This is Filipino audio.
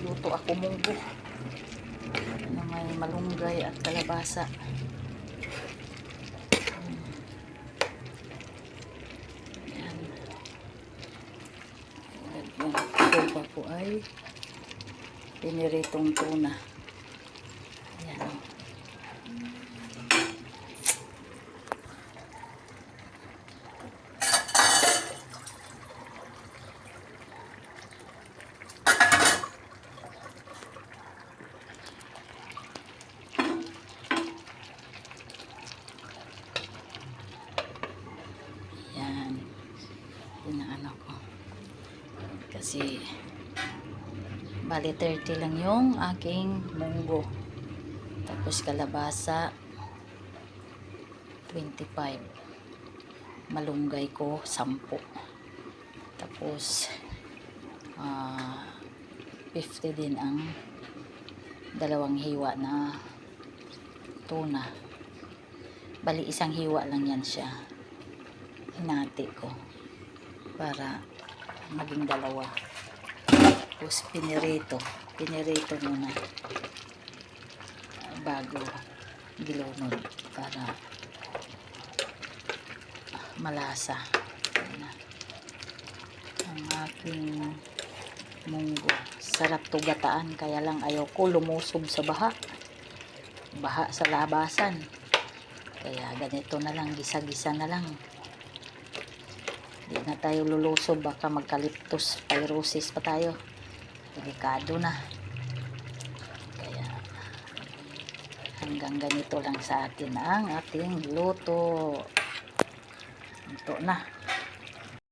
Magluto ako munggo na may malunggay at kalabasa. Ayan. Yung iba ko ay piniritong tuna. Ayan. Yan. Inaano ko. Kasi bali 30 lang yung aking munggo. Tapos kalabasa 25. Malunggay ko 10. Tapos 50 din ang dalawang hiwa na tuna. Bali isang hiwa lang yan siya. Hinati ko para maging dalawa. Tapos pinirito muna bago gilunod para malasa. Ayan. Ang aking munggo, sarap to gataan, kaya lang ayoko lumusob sa baha sa labasan, kaya ganito na lang, gisa-gisa na lang. Hindi na tayo lulusob, baka magkaliptos pyrosis pa tayo, delikado na. Kaya hanggang ganito lang sa atin ang ating luto. Ito na.